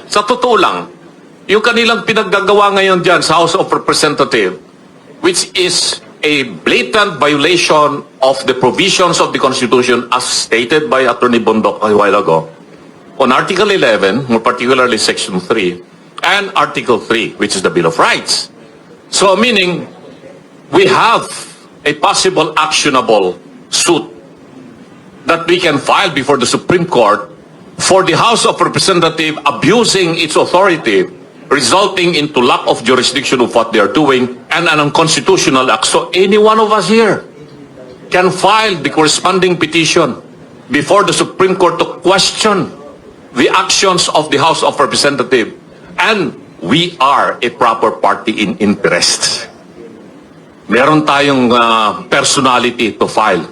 Sa totoo lang, yung kanilang pinaggagawa ngayon dyan sa House of Representatives, which is a blatant violation of the provisions of the Constitution as stated by Attorney Bondok a while ago, on Article 11, more particularly Section 3, and Article 3, which is the Bill of Rights. So, meaning, we have a possible actionable suit that we can file before the Supreme Court for the House of Representatives abusing its authority, resulting into lack of jurisdiction of what they are doing and an unconstitutional act. So any one of us here can file the corresponding petition before the Supreme Court to question the actions of the House of Representatives. And we are a proper party in interest. Meron tayong personality to file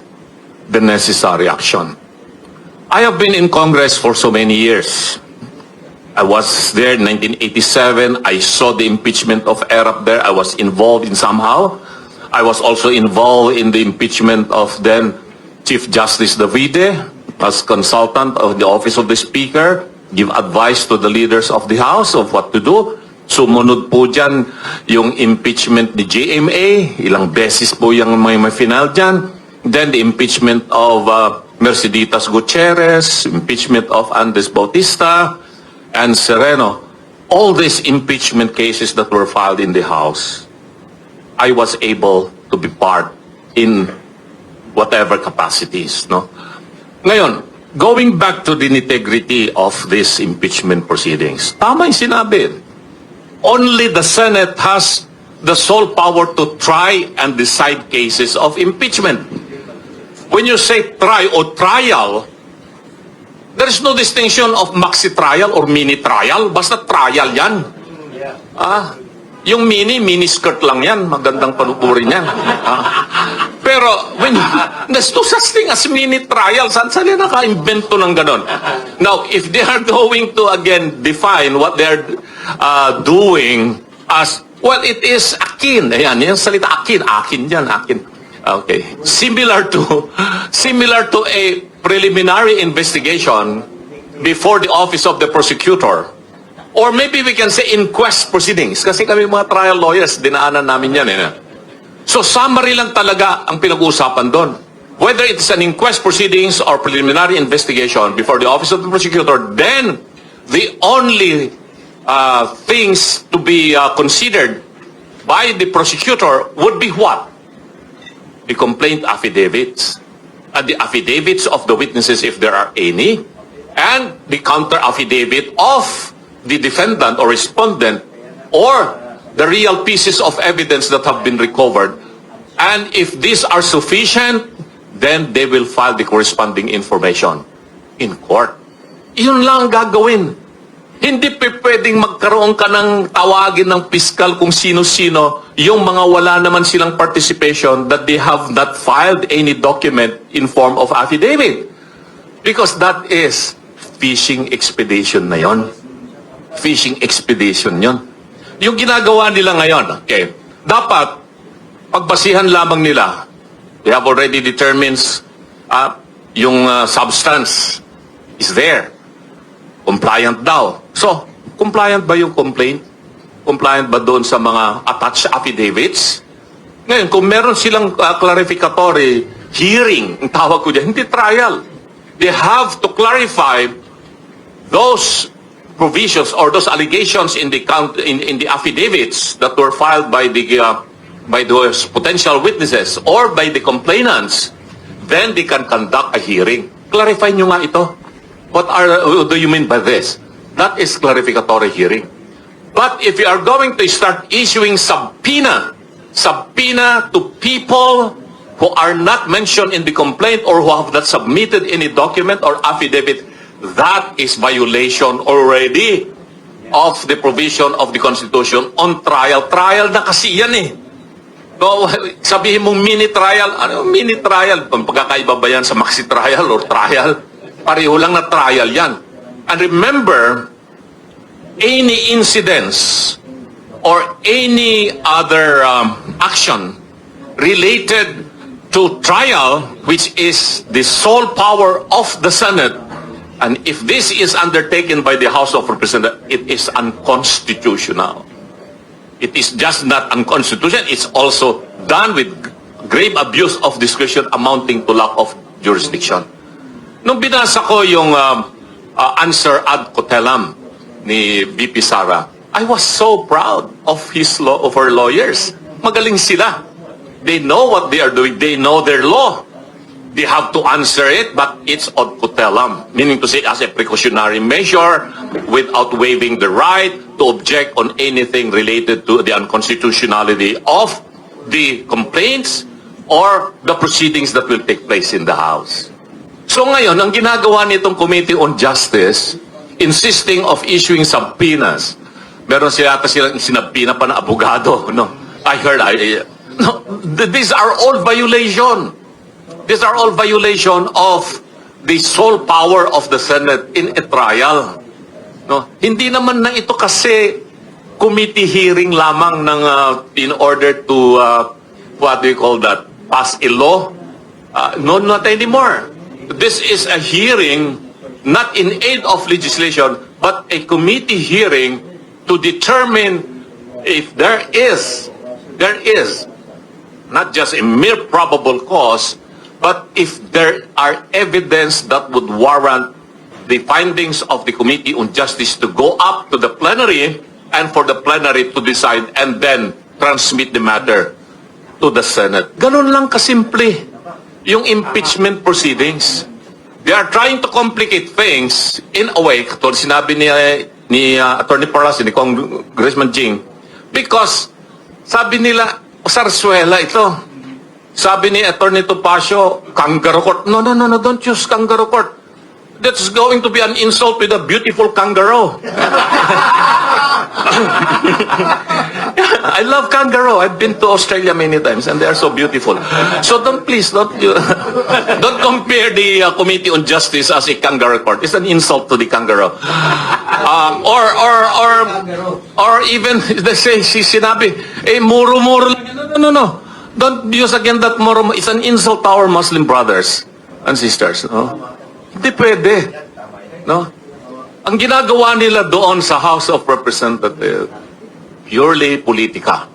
the necessary action. I have been in Congress for so many years. I was there in 1987. I saw the impeachment of Erap there. I was involved in somehow. I was also involved in the impeachment of then Chief Justice Davide as consultant of the Office of the Speaker, give advice to the leaders of the House of what to do. Sumunod po dyan yung impeachment ni GMA. Ilang beses po yung may final dyan. Then the impeachment of Merceditas Gutierrez, impeachment of Andres Bautista, and Sereno. All these impeachment cases that were filed in the House, I was able to be part in whatever capacities. No? Ngayon, going back to the integrity of these impeachment proceedings, tama yung sinabi. Only the Senate has the sole power to try and decide cases of impeachment. When you say try or trial, there is no distinction of maxi trial or mini trial. Basta trial yan. Yung mini skirt lang yan. Magandang panupurin yan. Pero, there's no such thing as mini trial. Saan sila naka-invento ng ganon? Now, if they are going to, again, define what they're doing as, well, it is akin. Ayan, yung salita akin. Akin yan, akin. Okay. Similar to a preliminary investigation before the office of the prosecutor. Or maybe we can say inquest proceedings. Kasi kami mga trial lawyers, dinaanan namin yan. So summary lang talaga ang pinag-uusapan doon. Whether it's an inquest proceedings or preliminary investigation before the office of the prosecutor, then the only things to be considered by the prosecutor would be what? The complaint affidavits. And the affidavits of the witnesses, if there are any, and the counter affidavit of the defendant or respondent, or the real pieces of evidence that have been recovered. And if these are sufficient, then they will file the corresponding information in court. Yun lang ang gagawin. Hindi pwedeng magkaroon ka ng tawagin ng piskal kung sino-sino yung mga wala naman silang participation that they have not filed any document in form of affidavit. Because that is fishing expedition na yon. Fishing expedition yon. Yung ginagawa nila ngayon, okay, dapat pagbasihan lamang nila. They have already determined yung substance is there. Compliant daw. So, compliant ba yung complaint? Compliant ba doon sa mga attached affidavits? Ngayon, kung meron silang clarificatory hearing, ang tawag ko dyan, hindi trial. They have to clarify those provisions or those allegations in the affidavits that were filed by those potential witnesses or by the complainants. Then they can conduct a hearing. Clarify nyo nga ito. What do you mean by this? That is clarificatory hearing. But if you are going to start issuing subpoena to people who are not mentioned in the complaint or who have not submitted any document or affidavit, that is violation already of the provision of the Constitution on trial. Trial na kasi yan eh. No, sabihin mong mini trial, ano mini trial? Pagkakaiba ba yan sa maxi trial or trial? Pareho lang na trial yan. And remember, any incidents or any other action related to trial, which is the sole power of the Senate, And if this is undertaken by the House of Representatives, it is unconstitutional. It is just not unconstitutional, it's also done with grave abuse of discretion amounting to lack of jurisdiction. Nung binasa ko yung answer ad cotellam ni VP Sara, I was so proud of her lawyers. Magaling sila. They know what they are doing. They know their law. They have to answer it, but it's ad cotellam, meaning to say as a precautionary measure without waiving the right to object on anything related to the unconstitutionality of the complaints or the proceedings that will take place in the House. So ngayon, ang ginagawa nitong Committee on Justice, insisting of issuing subpoenas. Meron silang sinabina pa na abogado, no? I heard, no, these are all violation. These are all violation of the sole power of the Senate in a trial. No? Hindi naman na ito kasi committee hearing lamang ng in order to what do you call that? Pass a law? No, not anymore. This is a hearing not in aid of legislation, but a committee hearing to determine if there is not just a mere probable cause, but if there are evidence that would warrant the findings of the Committee on Justice to go up to the plenary and for the plenary to decide and then transmit the matter to the Senate. Ganun lang kasimple yung impeachment proceedings. They are trying to complicate things in a way, katulad sinabi ni Attorney Paras, ni Congressman Jing, because sabi nila, Sarsuela ito. Sabi ni Attorney Topacio, kangaroo court. No, don't use kangaroo court. That's going to be an insult with a beautiful kangaroo. I love kangaroo. I've been to Australia many times and they are so beautiful. So don't don't compare the Committee on Justice as a kangaroo court. It's an insult to the kangaroo. Or even they say sinabi, muro-muro lang. No. Don't use again that moro. It's an insult to our Muslim brothers and sisters. No? Hindi pwede. No? Ang ginagawa nila doon sa House of Representatives, purely politika.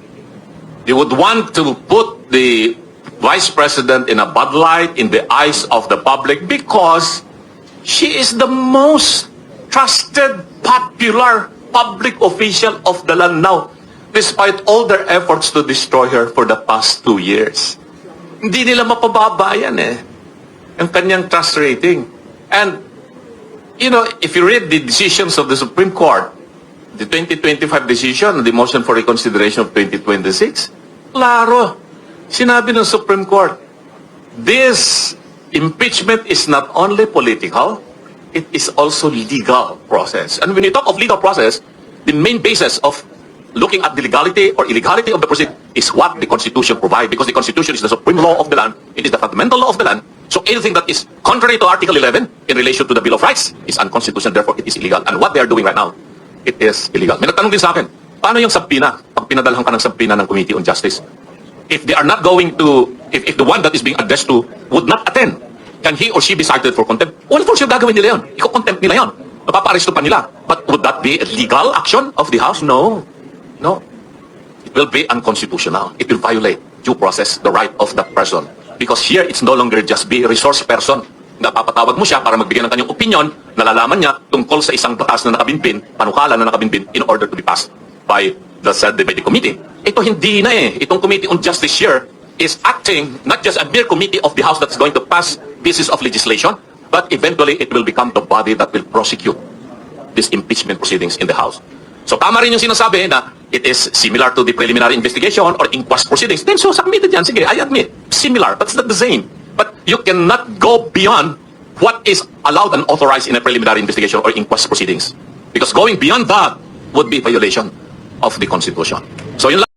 They would want to put the Vice President in a bad light in the eyes of the public because she is the most trusted, popular public official of the land now, despite all their efforts to destroy her for the past 2 years. Hindi nila mapababa yan ang kanyang trust rating. And, you know, if you read the decisions of the Supreme Court, the 2025 decision, the motion for reconsideration of 2026, klaro, sinabi ng Supreme Court, this impeachment is not only political, it is also legal process. And when you talk of legal process, the main basis of looking at the legality or illegality of the proceeding is what the Constitution provides, because the Constitution is the supreme law of the land. It is the fundamental law of the land. So anything that is contrary to Article 11 in relation to the Bill of Rights is unconstitutional, therefore it is illegal. And what they are doing right now, it is illegal. May nagtanong din sa akin, paano yung subpoena? Pag pinadalhan ka ng subpoena ng Committee on Justice, if they are not going to, if the one that is being addressed to would not attend, can he or she be cited for contempt? Well, for sure gagawin nila yun. Iko-contempt nila yun. Mapapa-arresto pa nila. But would that be a legal action of the House? No. No. It will be unconstitutional. It will violate due process, the right of the person. Because here, it's no longer just be a resource person. Napapatawag mo siya para magbigay ng kanyang opinion, nalalaman niya tungkol sa isang batas na nakabinbin, panukala na nakabinbin, in order to be passed by the committee. Ito hindi na Itong Committee on Justice here is acting not just a mere committee of the House that's going to pass pieces of legislation, but eventually it will become the body that will prosecute these impeachment proceedings in the House. So tama rin yung sinasabi na it is similar to the preliminary investigation or inquest proceedings. Then so submitted yan. Sige, I admit. Similar, but it's not the same. But you cannot go beyond what is allowed and authorized in a preliminary investigation or inquest proceedings. Because going beyond that would be violation of the Constitution. So yun lang.